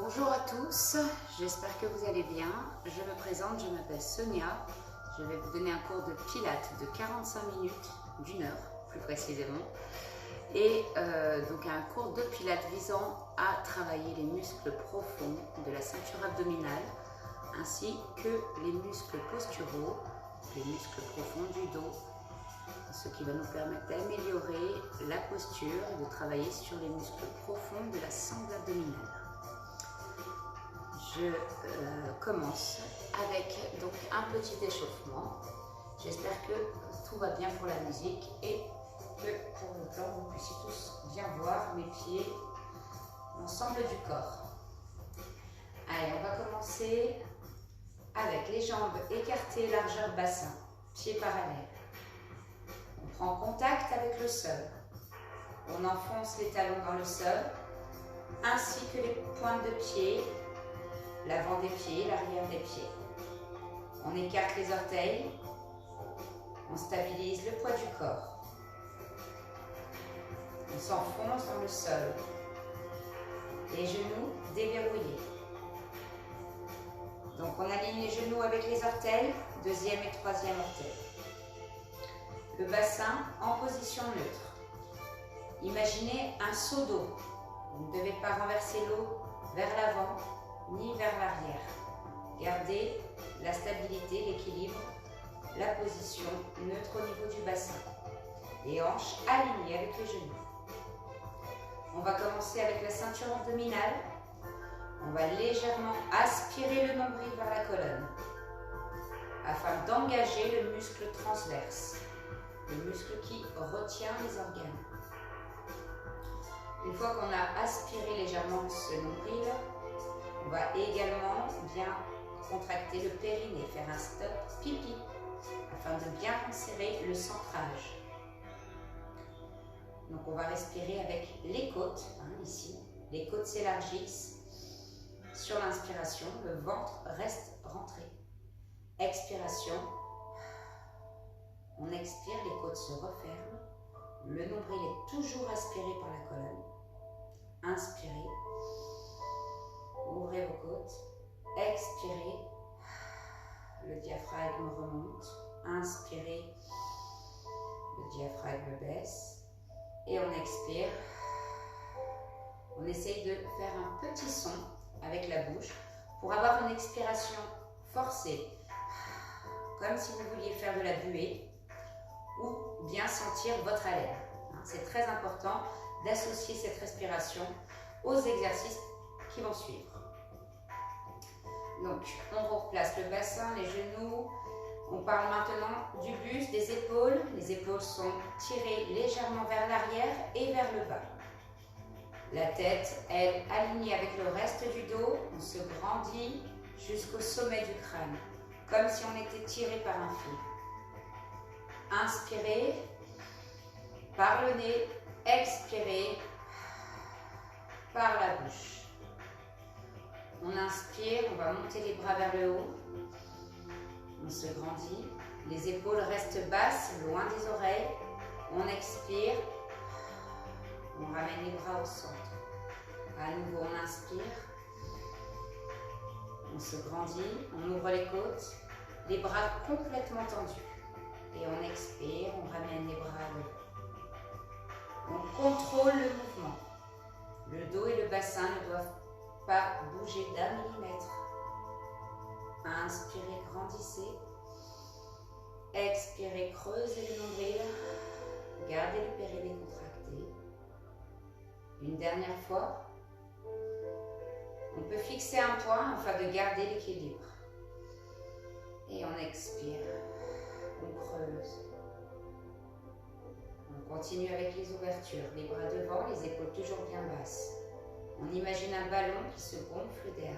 Bonjour à tous, j'espère que vous allez bien. Je me présente, je m'appelle Sonia. Je vais vous donner un cours de pilates de 45 minutes, d'1 heure plus précisément. Et donc un cours de pilates visant à travailler les muscles profonds de la ceinture abdominale ainsi que les muscles posturaux, les muscles profonds du dos, ce qui va nous permettre d'améliorer la posture et de travailler sur les muscles profonds de la sangle abdominale. Je commence avec donc un petit échauffement. J'espère que tout va bien pour la musique et que pour le plan vous puissiez tous bien voir mes pieds, l'ensemble du corps. Allez, on va commencer avec les jambes écartées, largeur bassin, pieds parallèles. On prend contact avec le sol. On enfonce les talons dans le sol, ainsi que les pointes de pied, l'avant des pieds, l'arrière des pieds. On écarte les orteils, on stabilise le poids du corps. On s'enfonce dans le sol. Les genoux déverrouillés. Donc on aligne les genoux avec les orteils, deuxième et troisième orteil. Le bassin en position neutre. Imaginez un seau d'eau. Vous ne devez pas renverser l'eau vers l'avant ni vers l'arrière. Gardez la stabilité, l'équilibre, la position neutre au niveau du bassin. Les hanches alignées avec les genoux. On va commencer avec la ceinture abdominale. On va légèrement aspirer le nombril vers la colonne afin d'engager le muscle transverse, le muscle qui retient les organes. Une fois qu'on a aspiré légèrement ce nombril, on va également bien contracter le périnée, faire un stop pipi afin de bien resserrer le centrage. Donc on va respirer avec les côtes, ici. Les côtes s'élargissent. Sur l'inspiration, le ventre reste rentré. Expiration. On expire, les côtes se referment. Le nombril est toujours aspiré par la colonne. Inspirez. Ouvrez vos côtes. Expirez. Le diaphragme remonte. Inspirez. Le diaphragme baisse. Et on expire. On essaye de faire un petit son avec la bouche pour avoir une expiration forcée, comme si vous vouliez faire de la buée ou bien sentir votre haleine. C'est très important d'associer cette respiration aux exercices qui vont suivre. Donc, on replace le bassin, les genoux. On parle maintenant du buste, des épaules. Les épaules sont tirées légèrement vers l'arrière et vers le bas. La tête est alignée avec le reste du dos. On se grandit jusqu'au sommet du crâne, comme si on était tiré par un fil. Inspirez par le nez, expirez par la bouche. On inspire, on va monter les bras vers le haut. On se grandit. Les épaules restent basses, loin des oreilles. On expire. On ramène les bras au centre. À nouveau, on inspire. On se grandit. On ouvre les côtes. Les bras complètement tendus. Et on expire. On ramène les bras à le haut. On contrôle le mouvement. Le dos et le bassin ne doivent pas bouger d'1 millimètre. Inspirez, grandissez. Expirez, creusez le nombril. Gardez le périnée contracté. Une dernière fois. On peut fixer un point afin de garder l'équilibre. Et on expire. On creuse. On continue avec les ouvertures. Les bras devant, les épaules toujours bien basses. On imagine un ballon qui se gonfle d'air.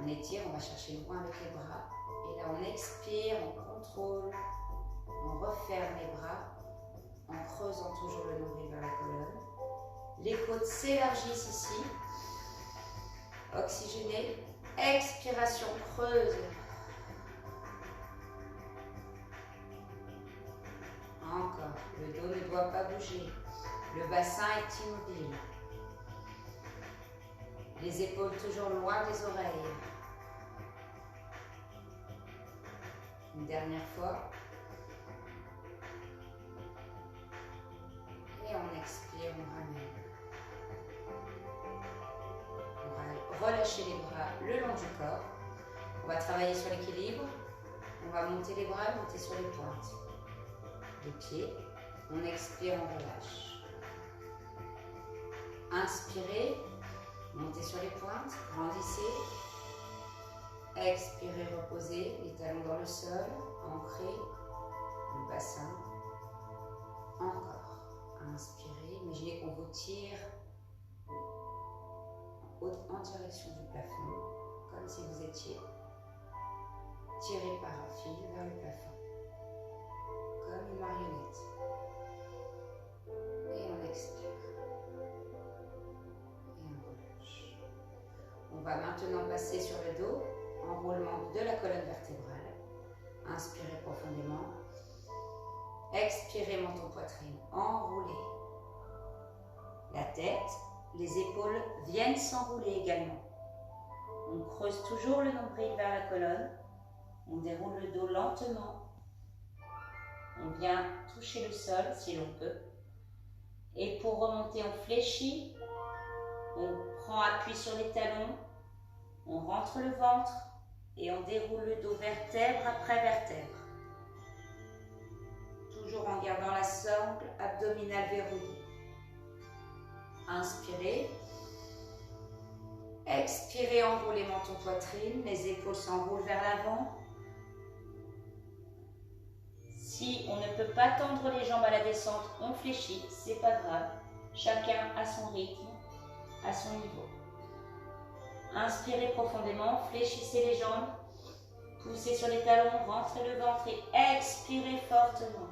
On étire, on va chercher loin avec les bras. Et là, on expire, on contrôle. On referme les bras en creusant toujours le nombril vers la colonne. Les côtes s'élargissent ici. Oxygéné. Expiration, creuse. Encore. Le dos ne doit pas bouger. Le bassin est immobile. Les épaules toujours loin des oreilles. Une dernière fois. Et on expire, on ramène. On va relâcher les bras le long du corps. On va travailler sur l'équilibre. On va monter les bras, monter sur les pointes. Les pieds. On expire, on relâche. Inspirez. Montez sur les pointes. Grandissez. Expirez, reposez. Les talons dans le sol. Ancrez. Le bassin. Encore. Inspirez. Imaginez qu'on vous tire en direction du plafond, comme si vous étiez tiré par un fil vers le plafond, comme une marionnette. Et on expire. Et on relâche. On va maintenant passer sur le dos, enroulement de la colonne vertébrale. Inspirez profondément. Expirez, menton poitrine, enroulez. La tête, les épaules viennent s'enrouler également. On creuse toujours le nombril vers la colonne. On déroule le dos lentement. On vient toucher le sol si l'on peut. Et pour remonter, on fléchit. On prend appui sur les talons. On rentre le ventre et on déroule le dos vertèbre après vertèbre. Toujours en gardant la sangle abdominale verrouillée. Inspirez. Expirez, enroulez menton poitrine. Les épaules s'enroulent vers l'avant. Si on ne peut pas tendre les jambes à la descente, on fléchit, c'est pas grave. Chacun à son rythme, à son niveau. Inspirez profondément, fléchissez les jambes, poussez sur les talons, rentrez le ventre et expirez fortement.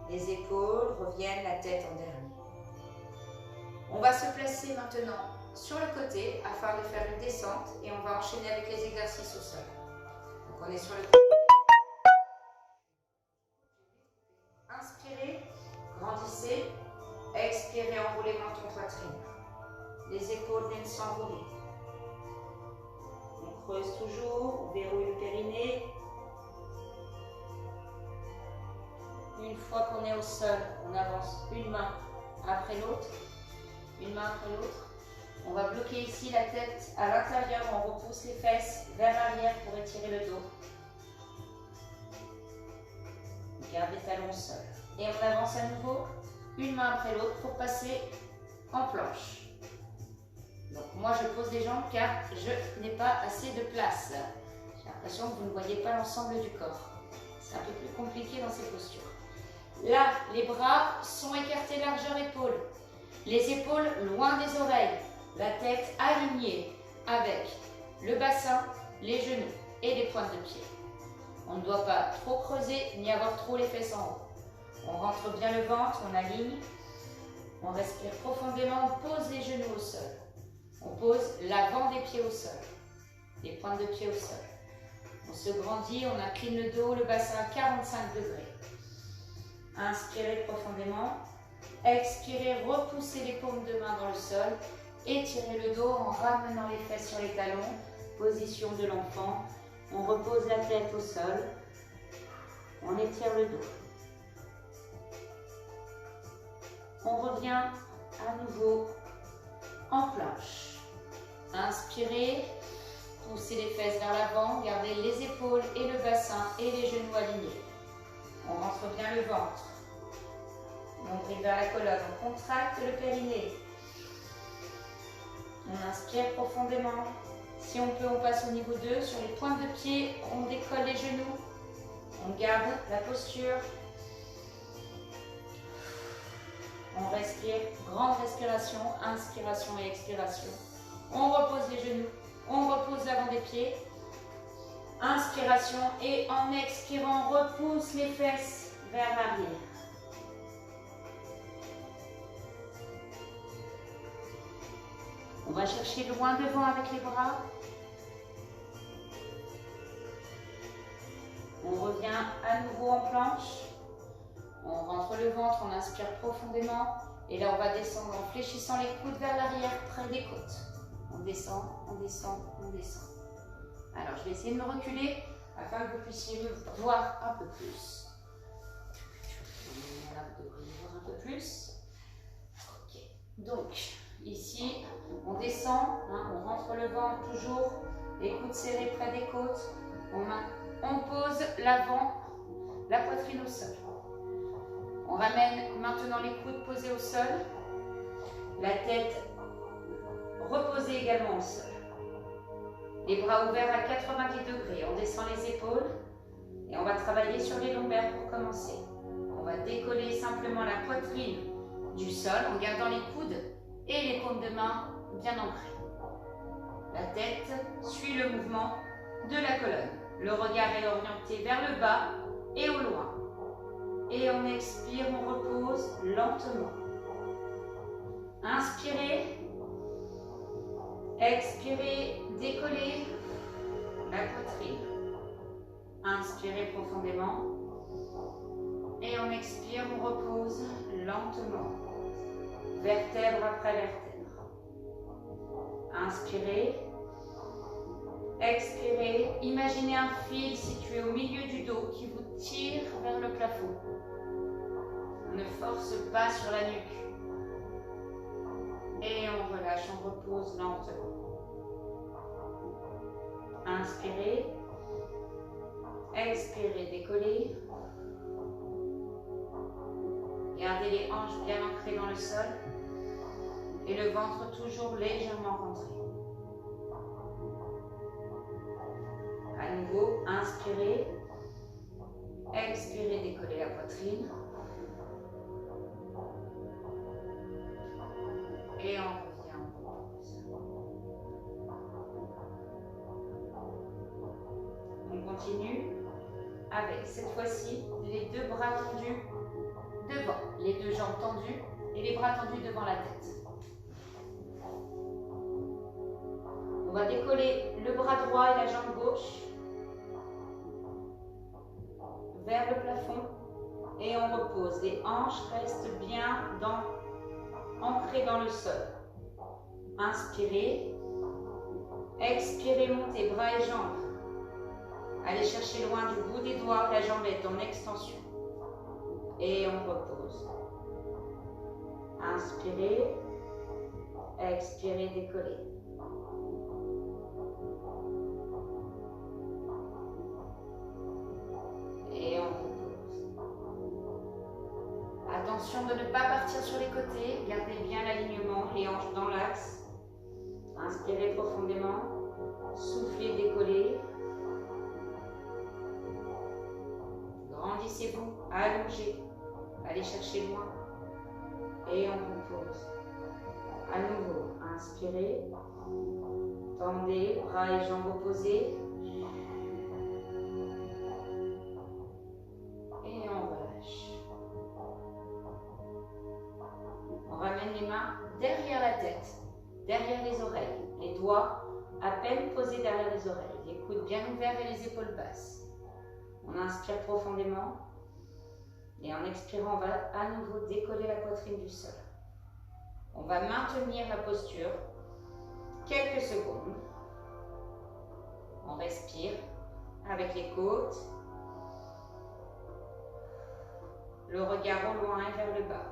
Les épaules reviennent, la tête en dernier. On va se placer maintenant sur le côté afin de faire une descente et on va enchaîner avec les exercices au sol. Donc on est sur le côté. Inspirez, grandissez, expirez, enroulez menton poitrine. Les épaules viennent s'enrouler. On creuse toujours, on verrouille le périnée. Une fois qu'on est au sol, on avance une main après l'autre, une main après l'autre. On va bloquer ici la tête à l'intérieur, on repousse les fesses vers l'arrière pour étirer le dos. On garde les talons au sol. Et on avance à nouveau, une main après l'autre pour passer en planche. Donc moi je pose les jambes car je n'ai pas assez de place. J'ai l'impression que vous ne voyez pas l'ensemble du corps. C'est un peu plus compliqué dans ces postures. Là, les bras sont écartés largeur épaules. Les épaules loin des oreilles. La tête alignée avec le bassin, les genoux et les pointes de pied. On ne doit pas trop creuser ni avoir trop les fesses en haut. On rentre bien le ventre, on aligne. On respire profondément, on pose les genoux au sol. On pose l'avant des pieds au sol. Les pointes de pied au sol. On se grandit, on incline le dos, le bassin à 45 degrés. Inspirez profondément. Expirez, repoussez les paumes de main dans le sol. Étirez le dos en ramenant les fesses sur les talons. Position de l'enfant. On repose la tête au sol. On étire le dos. On revient à nouveau en planche. Inspirez. Poussez les fesses vers l'avant. Gardez les épaules et le bassin et les genoux alignés. On rentre bien le ventre. Nombril vers la colonne. On contracte le périnée. On inspire profondément. Si on peut, on passe au niveau 2. Sur les pointes de pied, on décolle les genoux. On garde la posture. On respire. Grande respiration. Inspiration et expiration. On repose les genoux. On repose l'avant des pieds. Inspiration et en expirant, on repousse les fesses vers l'arrière. On va chercher loin devant avec les bras. On revient à nouveau en planche. On rentre le ventre, on inspire profondément. Et là, on va descendre en fléchissant les coudes vers l'arrière, près des côtes. On descend, on descend, on descend. Alors, je vais essayer de me reculer afin que vous puissiez me voir un peu plus. Voilà, vous devriez voir un peu plus. Ok. Donc, ici, on descend, hein, on rentre le ventre toujours, les coudes serrés près des côtes. On pose l'avant, la poitrine au sol. On ramène maintenant les coudes posés au sol, la tête reposée également au sol. Les bras ouverts à 90 degrés, on descend les épaules et on va travailler sur les lombaires pour commencer. On va décoller simplement la poitrine du sol en gardant les coudes et les paumes de main bien ancrées. La tête suit le mouvement de la colonne. Le regard est orienté vers le bas et au loin. Et on expire, on repose lentement. Inspirez. Expirez, décollez la poitrine. Inspirez profondément. Et on expire, on repose lentement. Vertèbre après vertèbre. Inspirez. Expirez. Imaginez un fil situé au milieu du dos qui vous tire vers le plafond. Ne force pas sur la nuque. Et on relâche, on repose lentement. Inspirez. Expirez, décollez. Gardez les hanches bien ancrées dans le sol. Et le ventre toujours légèrement rentré. À nouveau, inspirez. Expirez, décollez la poitrine. Et on revient en pause. On continue avec cette fois-ci les deux bras tendus devant, les deux jambes tendues et les bras tendus devant la tête. On va décoller le bras droit et la jambe gauche vers le plafond et on repose. Les hanches restent bien ancrées dans le sol. Inspirez. Expirez, montez bras et jambes. Allez chercher loin du bout des doigts, la jambe est en extension. Et on repose. Inspirez. Expirez, décollez. Et on repose. Attention de ne pas partir sur les côtés. Gardez bien l'alignement, les hanches dans l'axe. Inspirez profondément. Soufflez, décollez. Grandissez-vous, allongez. Allez chercher loin. Et on repose. À nouveau, inspirez. Tendez, bras et jambes opposés. Et on relâche. On ramène les mains derrière la tête, derrière les oreilles. Les doigts à peine posés derrière les oreilles. Les coudes bien ouverts et les épaules basses. On inspire profondément. Et en expirant, on va à nouveau décoller la poitrine du sol. On va maintenir la posture quelques secondes. On respire avec les côtes. Le regard au loin et vers le bas.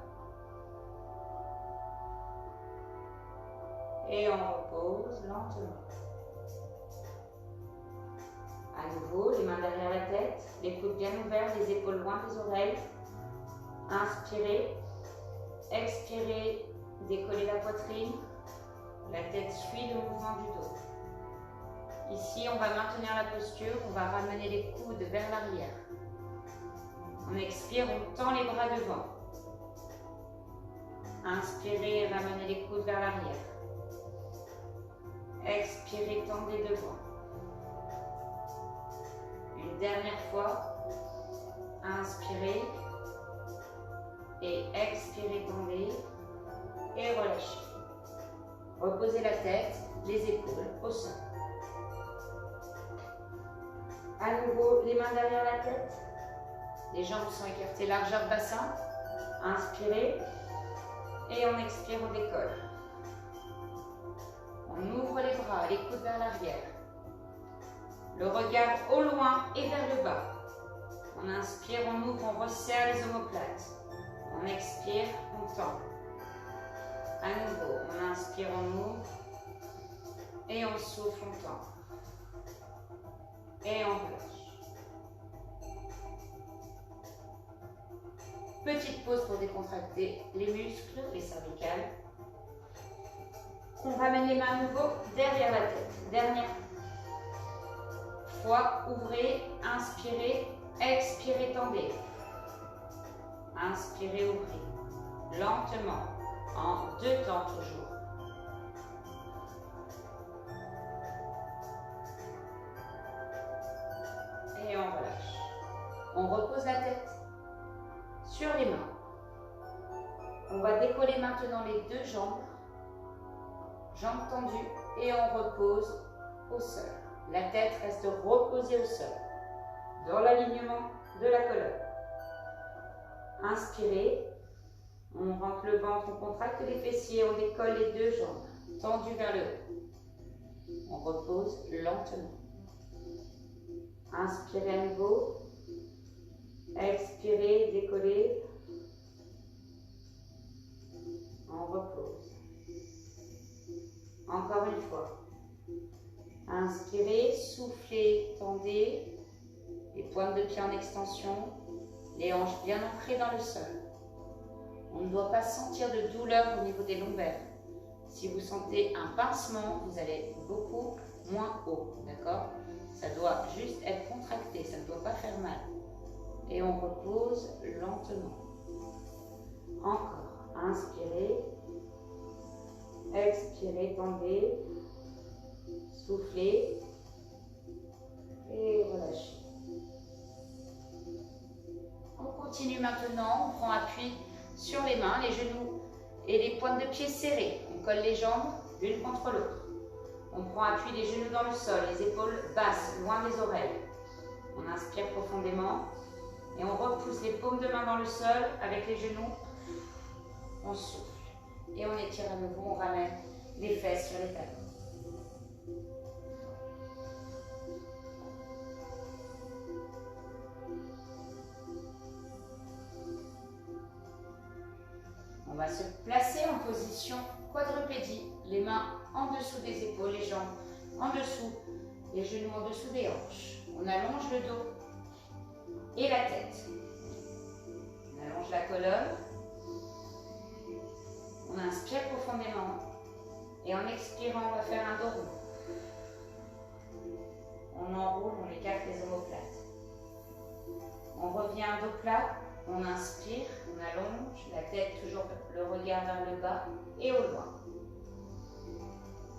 Et on repose lentement. À nouveau, les mains derrière la tête, les coudes bien ouverts, les épaules loin des oreilles. Inspirez. Expirez. Décollez la poitrine. La tête suit le mouvement du dos. Ici, on va maintenir la posture. On va ramener les coudes vers l'arrière. On expire, on tend les bras devant. Inspirez, ramenez les coudes vers l'arrière. Expirez, tendez devant. Une dernière fois. Inspirez. Et expirez, tendez. Et relâchez. Reposez la tête, les épaules au sol. À nouveau, les mains derrière la tête. Les jambes sont écartées, largeur bassin. Inspirez. Et on expire, on décolle. On ouvre les bras, les coudes vers l'arrière. Le regard au loin et vers le bas. On inspire, on ouvre, on resserre les omoplates. On expire, on tend. À nouveau, on inspire, on ouvre. Et on souffle, on tend. Et on relâche. Petite pause pour décontracter les muscles, les cervicales. On ramène les mains à nouveau derrière la tête. Dernière fois, ouvrez, inspirez, expirez, tendez. Inspirez, ouvrez. Lentement, en 2 temps toujours. Et on relâche. On repose la tête sur les mains. On va décoller maintenant les 2 jambes. Jambes tendues et on repose au sol. La tête reste reposée au sol, dans l'alignement de la colonne. Inspirez, on rentre le ventre, on contracte les fessiers, on décolle les 2 jambes, tendues vers le haut. On repose lentement. Inspirez à nouveau, expirez, décollez. On repose. Encore une fois. Inspirez, soufflez, tendez. Les pointes de pied en extension. Les hanches bien ancrées dans le sol. On ne doit pas sentir de douleur au niveau des lombaires. Si vous sentez un pincement, vous allez beaucoup moins haut. D'accord? Ça doit juste être contracté. Ça ne doit pas faire mal. Et on repose lentement. Encore. Inspirez. Expirez, tendez, soufflez et relâchez. On continue maintenant, on prend appui sur les mains, les genoux et les pointes de pied serrées. On colle les jambes l'une contre l'autre. On prend appui les genoux dans le sol, les épaules basses, loin des oreilles. On inspire profondément et on repousse les paumes de main dans le sol avec les genoux. On souffle. Et on étire à nouveau, on ramène les fesses sur les talons. On va se placer en position quadrupédie, les mains en dessous des épaules, les jambes en dessous, les genoux en dessous des hanches. On allonge le dos et la tête. On allonge la colonne. On inspire profondément et en expirant, on va faire un dos rond. On enroule, on écarte les omoplates. On revient à dos plat, on inspire, on allonge, la tête toujours le regard vers le bas et au loin.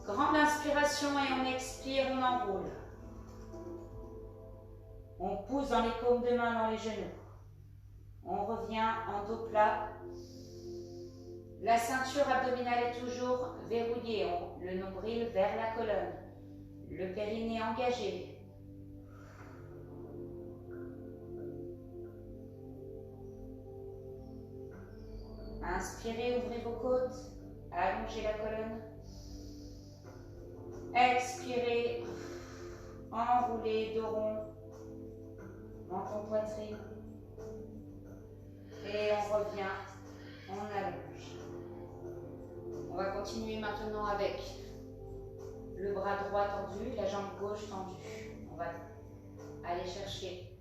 Grande inspiration et on expire, on enroule. On pousse dans les paumes de main dans les genoux. On revient en dos plat. La ceinture abdominale est toujours verrouillée, le nombril vers la colonne, le périnée engagé. Inspirez, ouvrez vos côtes, allongez la colonne. Expirez, enroulez, dos rond, menton poitrine. Et on revient, on allonge. On va continuer maintenant avec le bras droit tendu, la jambe gauche tendue. On va aller chercher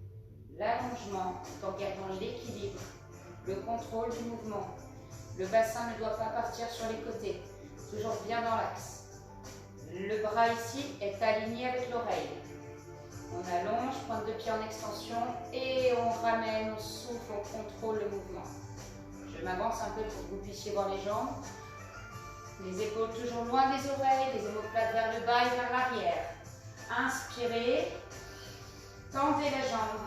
l'allongement tout en gardant l'équilibre, le contrôle du mouvement. Le bassin ne doit pas partir sur les côtés, toujours bien dans l'axe. Le bras ici est aligné avec l'oreille. On allonge, pointe de pied en extension et on ramène, on souffle, on contrôle le mouvement. Je m'avance un peu pour que vous puissiez voir les jambes. Les épaules toujours loin des oreilles, les omoplates vers le bas et vers l'arrière. Inspirez, tendez la jambe.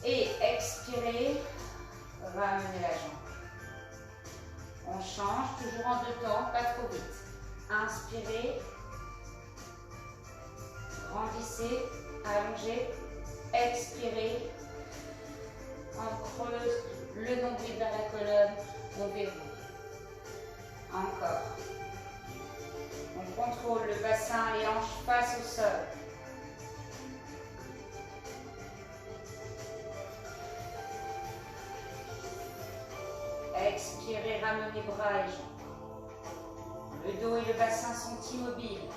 Et expirez, ramenez la jambe. On change, toujours en 2 temps, pas trop vite. Inspirez, grandissez, allongez, expirez. On creuse le on verrouille. Encore. On contrôle le bassin, les hanches face au sol. Expirez, ramenez bras et jambes. Le dos et le bassin sont immobiles.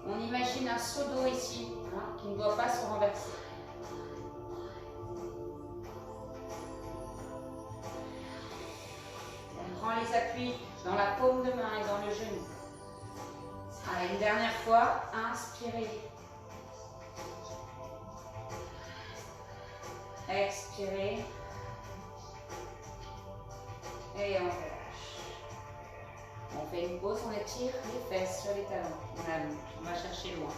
On imagine un seau d'eau ici, qui ne doit pas se renverser. On prend les appuis dans la paume de main et dans le genou. Allez, une dernière fois, inspirez. Expirez. Et on relâche. On fait une pause, on étire les fesses sur les talons. On va chercher loin.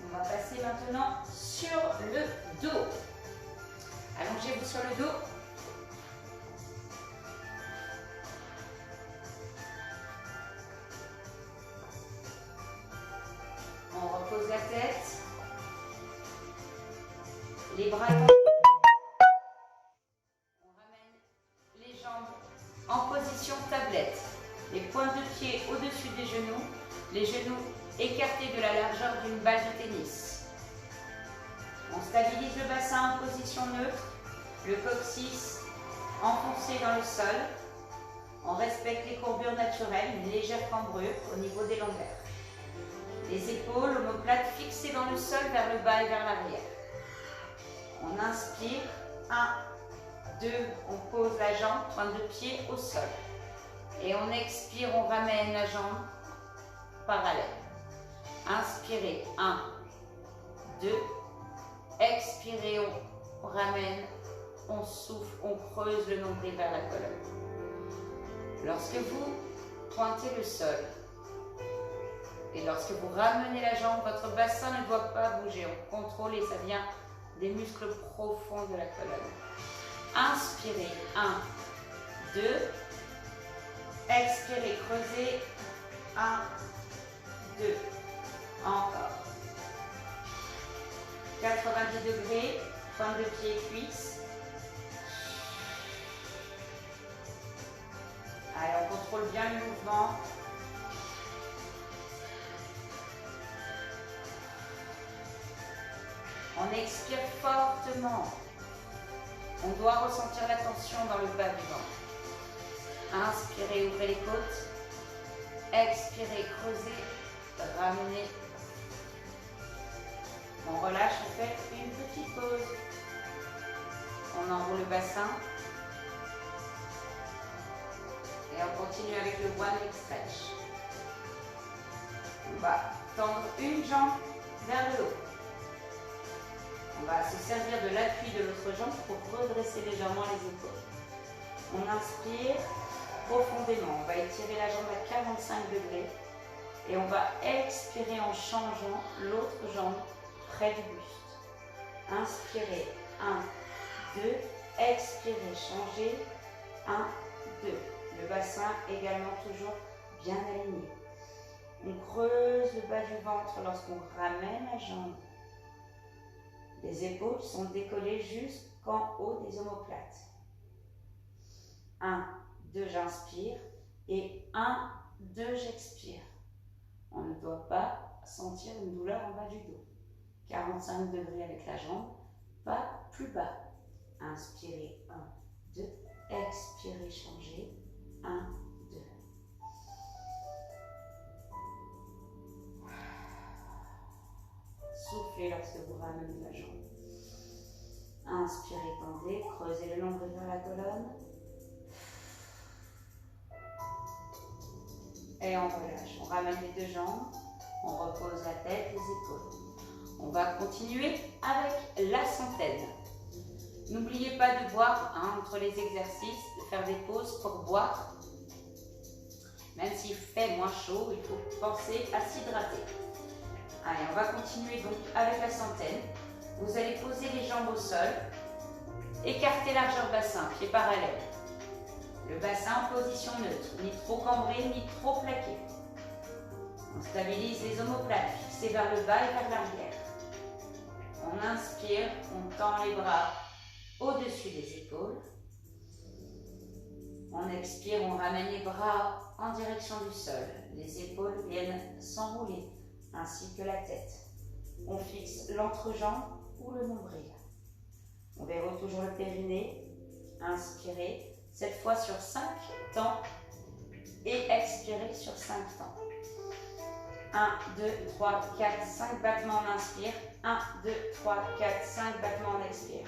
On va passer maintenant sur le dos. Allongez-vous sur le dos. On repose la tête. Les bras. On ramène les jambes en position tablette. Les pointes de pied au-dessus des genoux. Les genoux écartés de la largeur d'une balle de tennis. On stabilise le bassin en position neutre. Le coccyx enfoncé dans le sol. On respecte les courbures naturelles, une légère cambrure au niveau des lombaires. Les épaules, omoplates fixées dans le sol vers le bas et vers l'arrière. On inspire, 1, 2, on pose la jambe, pointe de pied au sol. Et on expire, on ramène la jambe parallèle. Inspirez, 1, 2, expirez, on ramène, on souffle, on creuse le nombril vers la colonne. Lorsque vous pointez le sol, et lorsque vous ramenez la jambe, votre bassin ne doit pas bouger. On contrôle et ça vient des muscles profonds de la colonne. Inspirez. 1, 2. Expirez. Creusez. 1, 2. Encore. 90 degrés. Pointe de pied, cuisse. Allez, on contrôle bien le mouvement. On expire fortement. On doit ressentir la tension dans le bas du ventre. Inspirez, ouvrez les côtes. Expirez, creusez, ramenez. On relâche, on fait une petite pause. On enroule le bassin. Et on continue avec le one leg stretch. On va tendre une jambe vers le haut. On va se servir de l'appui de l'autre jambe pour redresser légèrement les épaules. On inspire profondément. On va étirer la jambe à 45 degrés. Et on va expirer en changeant l'autre jambe près du buste. Inspirez. 1, 2. Expirez. Changez. 1, 2. Le bassin également toujours bien aligné. On creuse le bas du ventre lorsqu'on ramène la jambe. Les épaules sont décollées jusqu'en haut des omoplates. 1, 2, j'inspire. Et 1, 2, j'expire. On ne doit pas sentir une douleur en bas du dos. 45 degrés avec la jambe, pas plus bas. Inspirez. 1, 2. Expirez, changez. 1, 2. Soufflez lorsque vous ramenez la jambe. Inspirez, tendez, creusez le nombril vers la colonne. Et on relâche. On ramène les deux jambes. On repose la tête, les épaules. On va continuer avec la centaine. N'oubliez pas de boire entre les exercices, de faire des pauses pour boire. Même s'il fait moins chaud, il faut penser à s'hydrater. Allez, on va continuer donc avec la centaine. Vous allez poser les jambes au sol. Écartez largeur bassin, pieds parallèles. Le bassin en position neutre, ni trop cambré, ni trop plaqué. On stabilise les omoplates fixés vers le bas et vers l'arrière. On inspire, on tend les bras au-dessus des épaules. On expire, on ramène les bras en direction du sol. Les épaules viennent s'enrouler, ainsi que la tête. On fixe l'entrejambe ou le nombril. On verrouille toujours le périnée. Inspirez, cette fois sur 5 temps. Et expirez sur 5 temps. 1, 2, 3, 4, 5 battements, on inspire. 1, 2, 3, 4, 5 battements, on expire.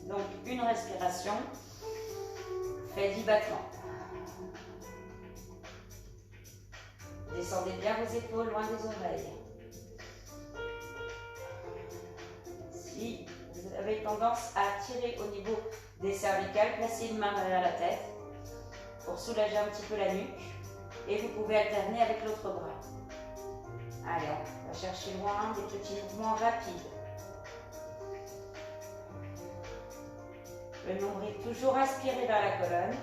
Donc, une respiration fait 10 battements. Descendez bien vos épaules loin des oreilles. Si vous avez tendance à tirer au niveau des cervicales, placez une main derrière la tête pour soulager un petit peu la nuque et vous pouvez alterner avec l'autre bras. Allez, on va chercher loin des petits mouvements rapides. Le nombril toujours aspiré vers la colonne.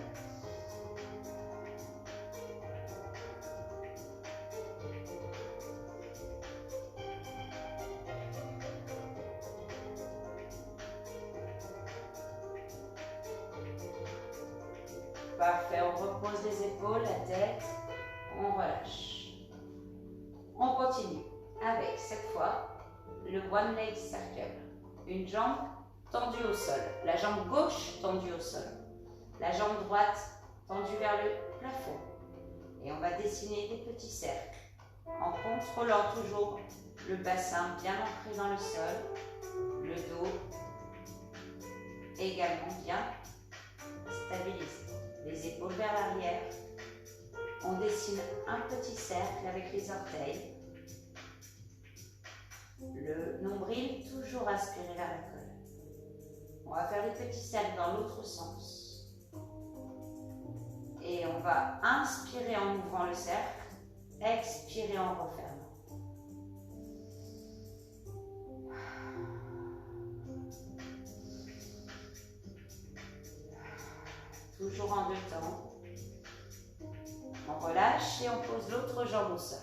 Parfait, on repose les épaules, la tête, on relâche. On continue avec cette fois le One Leg Circle. Une jambe tendue au sol, la jambe gauche tendue au sol, la jambe droite tendue vers le plafond. Et on va dessiner des petits cercles en contrôlant toujours le bassin bien ancré dans le sol, le dos également bien stabilisé. Les épaules vers l'arrière. On dessine un petit cercle avec les orteils. Le nombril toujours aspiré vers la colonne. On va faire des petits cercles dans l'autre sens. Et on va inspirer en ouvrant le cercle, expirer en refermant. Toujours en 2 temps. On relâche et on pose l'autre jambe au sol.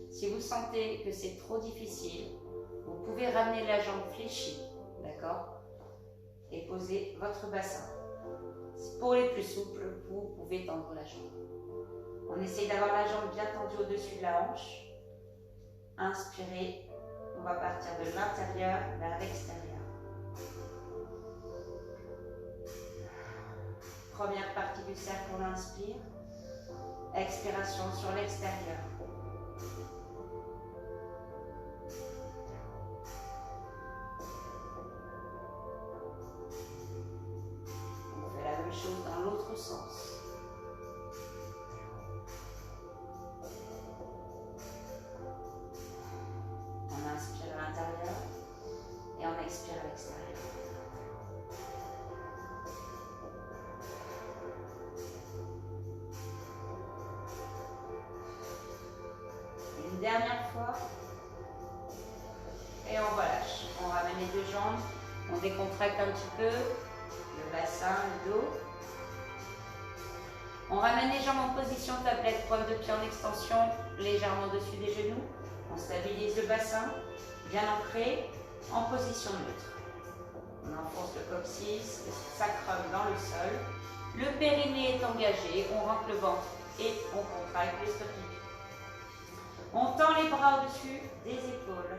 Si vous sentez que c'est trop difficile, vous pouvez ramener la jambe fléchie, d'accord? Et poser votre bassin. Pour les plus souples, vous pouvez tendre la jambe. On essaye d'avoir la jambe bien tendue au-dessus de la hanche. Inspirez, on va partir de l'intérieur vers l'extérieur. Première partie du cercle, on inspire. Expiration sur l'extérieur. On fait la même chose dans l'autre sens. On inspire à l'intérieur et on expire à l'extérieur. Dernière fois. Et on relâche. On ramène les 2 jambes. On décontracte un petit peu le bassin, le dos. On ramène les jambes en position tablette, pointe de pied en extension, légèrement au-dessus des genoux. On stabilise le bassin, bien ancré, en position neutre. On enfonce le coccyx, le sacrum dans le sol. Le périnée est engagé, on rentre le ventre et on contracte les sternums. On tend les bras au-dessus des épaules.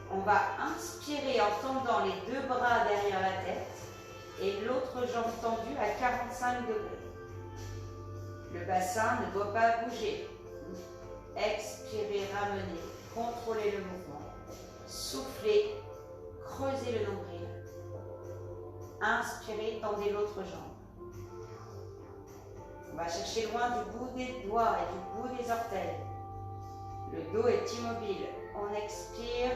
On va inspirer en tendant les 2 bras derrière la tête et l'autre jambe tendue à 45 degrés. Le bassin ne doit pas bouger. Expirez, ramenez, contrôlez le mouvement. Soufflez, creusez le nombril. Inspirez, tendez l'autre jambe. On va chercher loin du bout des doigts et du bout des orteils. Le dos est immobile. On expire.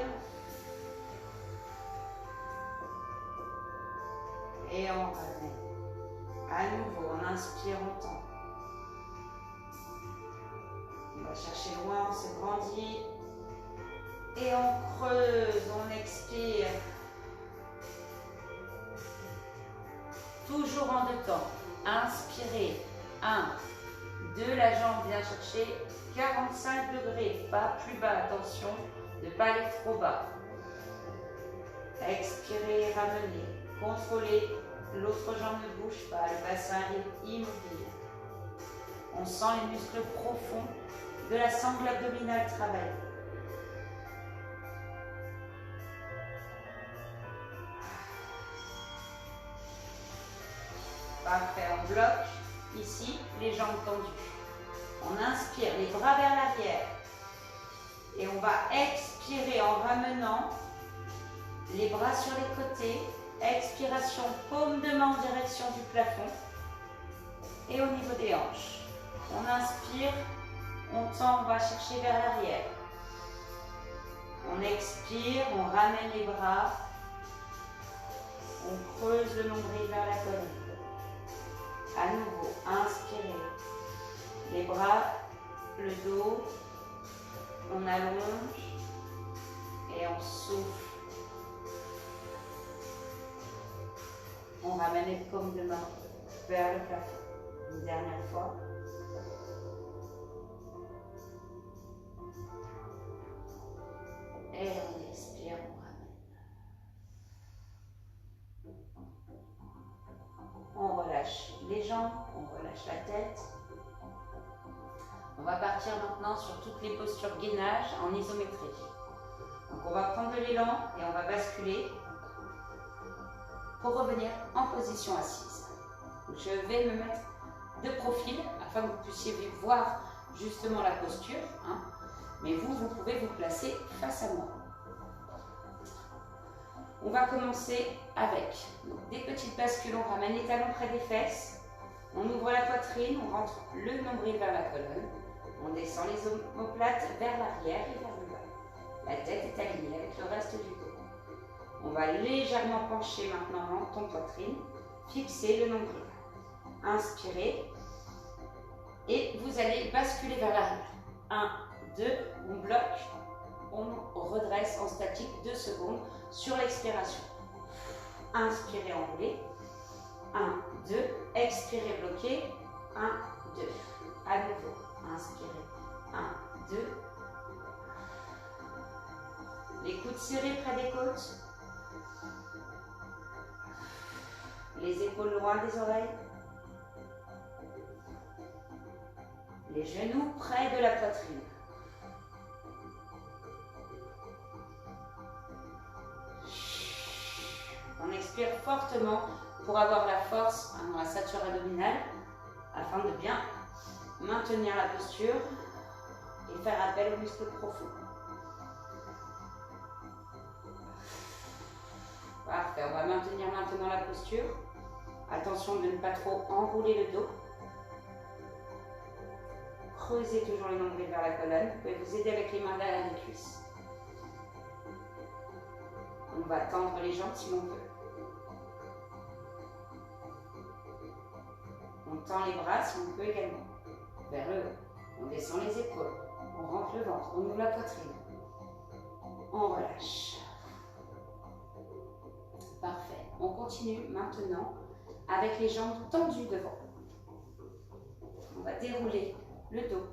Et on ramène. À nouveau, on inspire, on tend. On va chercher loin, on se grandit. Et on creuse, on expire. Toujours en 2 temps. Inspirez. 1, 2, la jambe vient chercher 45 degrés, pas plus bas, attention de ne pas aller trop bas. Expirez, ramenez, contrôlez, l'autre jambe ne bouge pas, le bassin est immobile. On sent les muscles profonds de la sangle abdominale travailler. Parfait, on bloque ici les jambes tendues. On inspire, les bras vers l'arrière. Et on va expirer en ramenant les bras sur les côtés. Expiration, paume de main en direction du plafond. Et au niveau des hanches. On inspire, on tend, on va chercher vers l'arrière. On expire, on ramène les bras. On creuse le nombril vers la colonne. À nouveau, inspirez. Les bras, le dos, on allonge et on souffle. On ramène les paumes de main vers le plafond. Une dernière fois. Et on expire, on ramène. On relâche les jambes, on relâche la tête. On va partir maintenant sur toutes les postures gainage en isométrie. Donc on va prendre de l'élan et on va basculer pour revenir en position assise. Donc je vais me mettre de profil afin que vous puissiez voir justement la posture. Mais vous pouvez vous placer face à moi. On va commencer avec des petites bascules. On ramène les talons près des fesses. On ouvre la poitrine, on rentre le nombril vers la colonne. On descend les omoplates vers l'arrière et vers le bas. La tête est alignée avec le reste du dos. On va légèrement pencher maintenant dans ton poitrine. Fixer le nombril. Inspirez. Et vous allez basculer vers l'arrière. 1, 2, on bloque. On redresse en statique 2 secondes sur l'expiration. Inspirez, enroulez. 1, 2, expirez, bloquez. 1, 2. À nouveau, inspirez. 1, 2. Les coudes serrés près des côtes. Les épaules loin des oreilles. Les genoux près de la poitrine. On expire fortement pour avoir la force dans la ceinture abdominale afin de bien maintenir la posture et faire appel aux muscles profonds. Parfait, on va maintenir maintenant la posture. Attention de ne pas trop enrouler le dos. Creusez toujours le nombril vers la colonne. Vous pouvez vous aider avec les mains derrière les cuisses. On va tendre les jambes si l'on veut. On tend les bras si on peut également. Vers le haut. On descend les épaules. On rentre le ventre. On ouvre la poitrine. On relâche. Parfait. On continue maintenant avec les jambes tendues devant. On va dérouler le dos,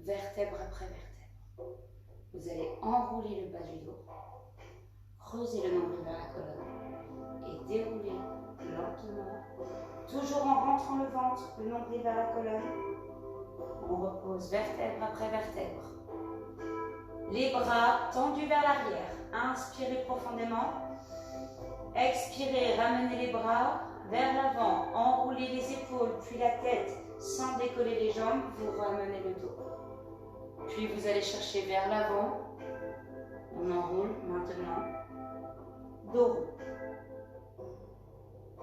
vertèbre après vertèbre. Vous allez enrouler le bas du dos. Creusez le nombril vers la colonne. Et dérouler lentement. Toujours en rentrant le ventre, le nombril vers la colonne. On repose vertèbre après vertèbre. Les bras tendus vers l'arrière. Inspirez profondément. Expirez, ramenez les bras vers l'avant. Enroulez les épaules, puis la tête sans décoller les jambes. Vous ramenez le dos. Puis vous allez chercher vers l'avant. On enroule maintenant. Dos rond.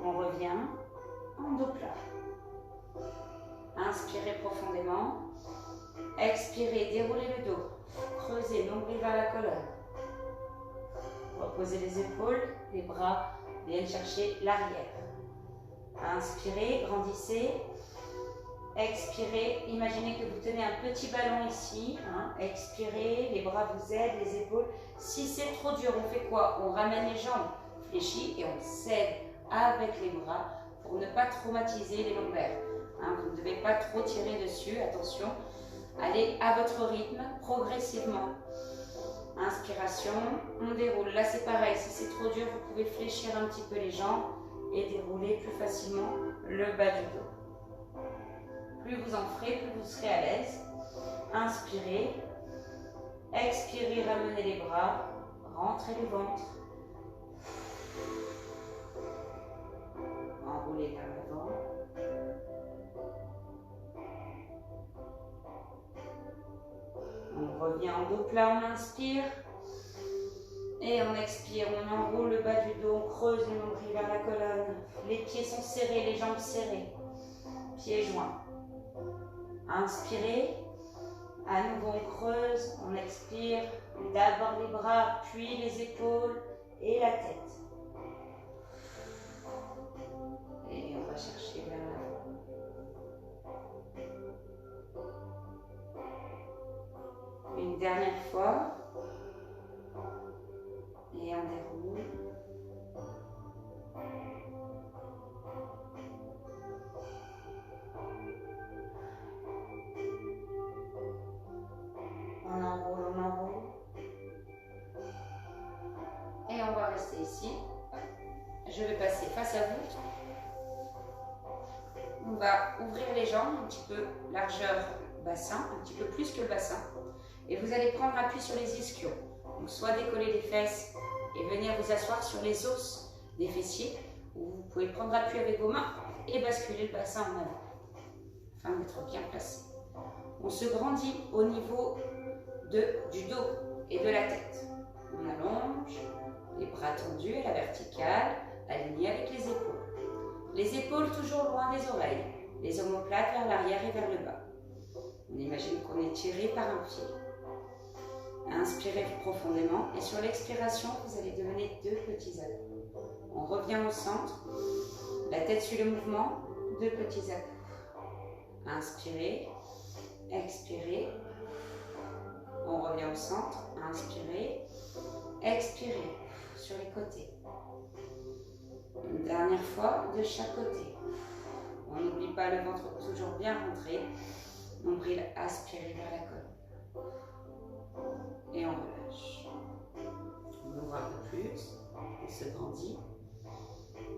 On revient en dos plat. Inspirez profondément. Expirez, déroulez le dos. Creusez, nombril vers la colonne. Reposez les épaules, les bras viennent chercher l'arrière. Inspirez, grandissez. Expirez, imaginez que vous tenez un petit ballon ici. Hein. Expirez, les bras vous aident, les épaules. Si c'est trop dur, on fait quoi? On ramène les jambes fléchies et on s'aide avec les bras pour ne pas traumatiser les lombaires. Hein. Vous ne devez pas trop tirer dessus, attention. Allez à votre rythme, progressivement. Inspiration, on déroule. Là c'est pareil, si c'est trop dur, vous pouvez fléchir un petit peu les jambes et dérouler plus facilement le bas du dos. Plus vous en ferez, plus vous serez à l'aise. Inspirez. Expirez, ramenez les bras. Rentrez le ventre. Enroulez vers l'avant. On revient en dos plat, on inspire. Et on expire, on enroule le bas du dos, on creuse le nombril vers la colonne. Les pieds sont serrés, les jambes serrées. Pieds joints. Inspirez, à nouveau on creuse, on expire, d'abord les bras, puis les épaules et la tête. Et on va chercher vers l'avant. Une dernière fois. Et on déroule. On enroule, on enroule. Et on va rester ici. Je vais passer face à vous. On va ouvrir les jambes un petit peu, largeur bassin, un petit peu plus que le bassin. Et vous allez prendre appui sur les ischios. Donc soit décoller les fesses et venir vous asseoir sur les os des fessiers. Ou vous pouvez prendre appui avec vos mains et basculer le bassin en avant. Afin d'être bien placé. On se grandit au niveau du dos et de la tête. On allonge, les bras tendus à la verticale, alignés avec les épaules. Les épaules toujours loin des oreilles, les omoplates vers l'arrière et vers le bas. On imagine qu'on est tiré par un fil. Inspirez profondément et sur l'expiration, vous allez devenir deux petits à-coups. On revient au centre, la tête suit le mouvement, deux petits à-coups. Inspirez, expirez. On revient au centre, inspirez, expirez sur les côtés. Une dernière fois de chaque côté. On n'oublie pas le ventre toujours bien rentré, nombril aspiré vers la colonne. Et on relâche. On ouvre un peu plus, on se grandit.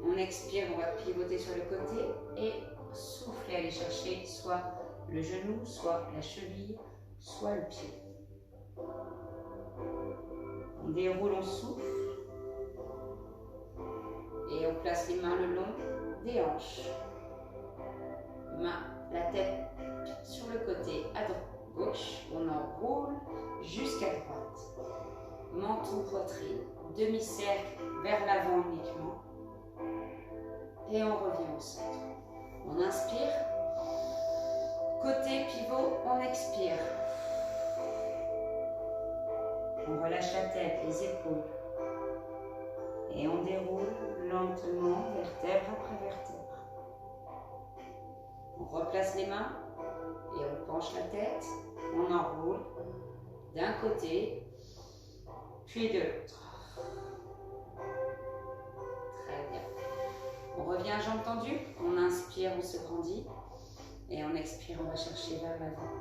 On expire, on va pivoter sur le côté et souffler, aller chercher soit le genou, soit la cheville, soit le pied. On déroule, on souffle. Et on place les mains le long des hanches. La tête sur le côté à droite, gauche. On enroule jusqu'à droite. Menton, poitrine, demi-cercle vers l'avant uniquement. Et on revient au centre. On inspire. Côté pivot, on expire. On relâche la tête, les épaules. Et on déroule lentement, vertèbre après vertèbre. On replace les mains et on penche la tête. On enroule d'un côté, puis de l'autre. Très bien. On revient à jambes tendues. On inspire, on se grandit. Et on expire, on va chercher vers l'avant.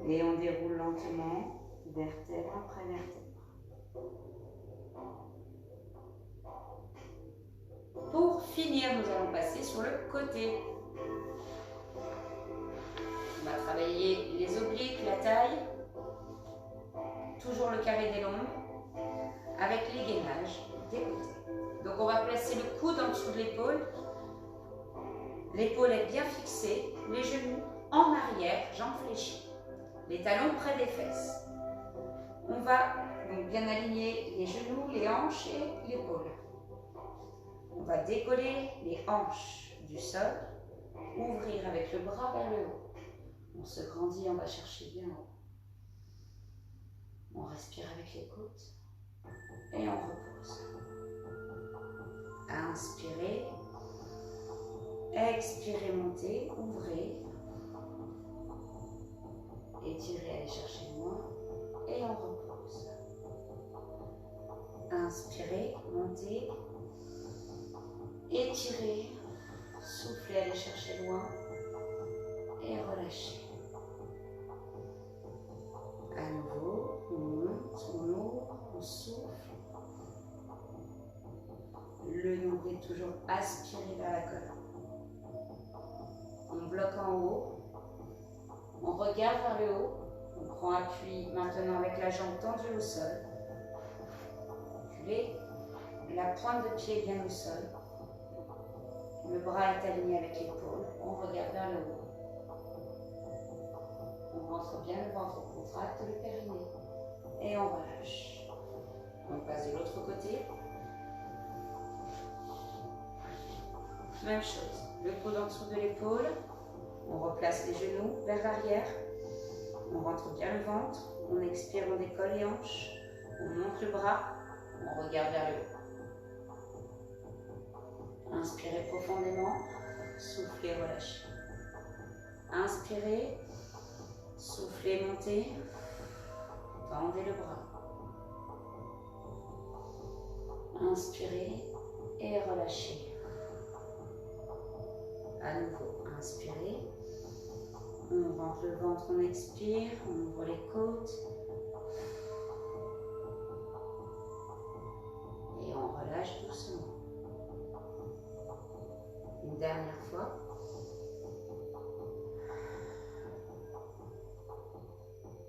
Et on déroule lentement, vertèbre après vertèbre. Pour finir, nous allons passer sur le côté. On va travailler les obliques, la taille, toujours le carré des lombes, avec les gainages des côtés. Donc on va placer le coude en dessous de l'épaule. L'épaule est bien fixée, les genoux en arrière, jambes fléchies. Les talons près des fesses. On va donc bien aligner les genoux, les hanches et l'épaule. On va décoller les hanches du sol, ouvrir avec le bras vers le haut. On se grandit, on va chercher bien haut. On respire avec les côtes et on repose. Inspirez, Expirez, montez, ouvrez. Étirez, allez chercher loin. Et on repose. Inspirez, montez. Étirez. Soufflez, allez chercher loin. Et relâchez. À nouveau, on monte, on ouvre, on souffle. Le nombril toujours aspiré vers la colonne. On bloque en haut. On regarde vers le haut. On prend appui maintenant avec la jambe tendue au sol. Reculez. La pointe de pied est bien au sol. Le bras est aligné avec l'épaule. On regarde vers le haut. On rentre bien le ventre, on contracte le périnée. Et on relâche. On passe de l'autre côté. Même chose. Le coude en dessous de l'épaule. On replace les genoux vers l'arrière. On rentre bien le ventre. On expire, on décolle les hanches. On monte le bras. On regarde vers le haut. Inspirez profondément. Soufflez, relâchez. Inspirez. Soufflez, montez. Tendez le bras. Inspirez et relâchez. À nouveau, inspirez. On rentre le ventre, on expire. On ouvre les côtes. Et on relâche doucement. Une dernière fois.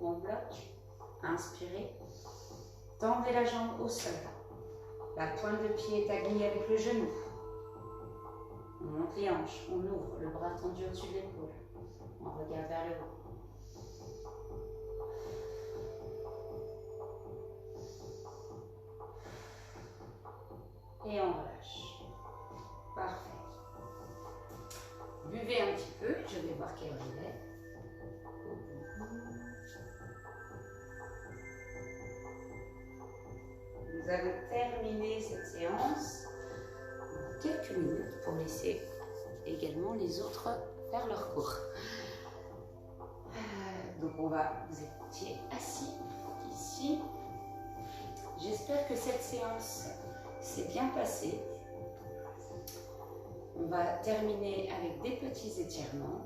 On bloque. Inspirez. Tendez la jambe au sol. La pointe de pied est alignée avec le genou. On monte les hanches. On ouvre le bras tendu au-dessus de l'épaule. On regarde vers le haut. Et on relâche. Parfait. Buvez un petit peu. Je vais voir quelle heure il est. Nous avons terminé cette séance. Quelques minutes pour laisser également les autres faire leur cours. Donc vous étiez assis ici. J'espère que cette séance s'est bien passée. On va terminer avec des petits étirements.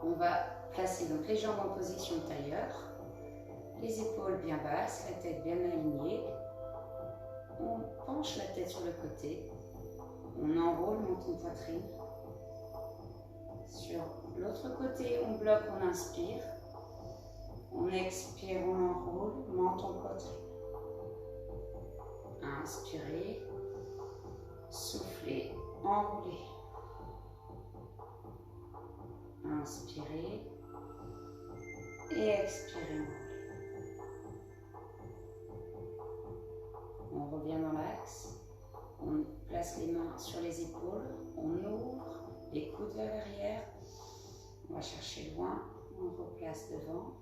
On va placer donc les jambes en position tailleur, les épaules bien basses, la tête bien alignée. On penche la tête sur le côté. On enroule menton poitrine. Sur l'autre côté, on bloque, on inspire. On expire, on enroule, menton poitrine. Inspirez. Soufflez, enroulez. Inspirez. Et expirez, enroulez. On revient dans l'axe. On place les mains sur les épaules. On ouvre les coudes vers l'arrière. On va chercher loin. On replace devant.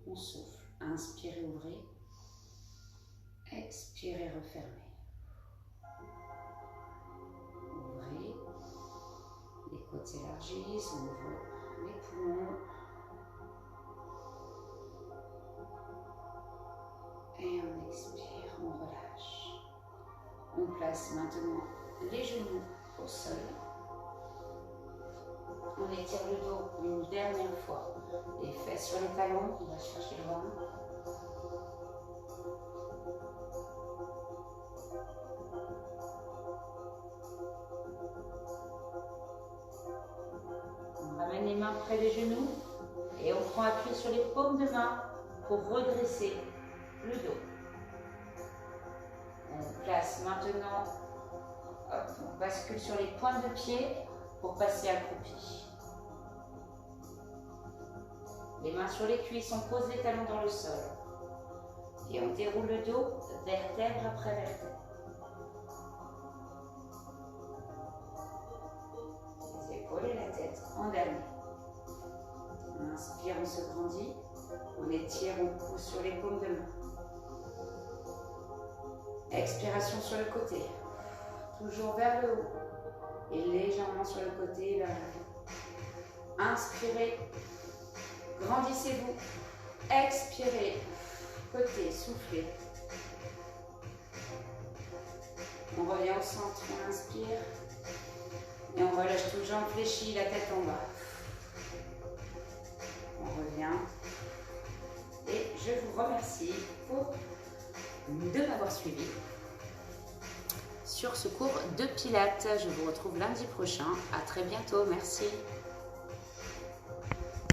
On souffle. Inspirez, ouvrez. Expirez, refermez. Ouvrez. Les côtes s'élargissent. On ouvre les poumons. Et on expire, on relâche. On place maintenant les genoux au sol. On étire le dos une dernière fois. Les fesses sur les talons, on va chercher le ventre. On ramène les mains près des genoux et on prend appui sur les paumes de main pour redresser le dos. On place maintenant, hop, on bascule sur les pointes de pied pour passer accroupi. Les mains sur les cuisses, on pose les talons dans le sol. Et on déroule le dos, vertèbre après vertèbre. Les épaules et la tête en dernier. On inspire, on se grandit. On étire, on pousse sur les paumes de main. Expiration sur le côté. Toujours vers le haut. et légèrement sur le côté vers l'avant. Inspirez, grandissez-vous. Expirez, côté, soufflez. On revient au centre, on inspire. Et on relâche tout, jambes fléchies, la tête en bas. On revient. Et je vous remercie de m'avoir suivi sur ce cours de Pilates. Je vous retrouve lundi prochain. À très bientôt. Merci.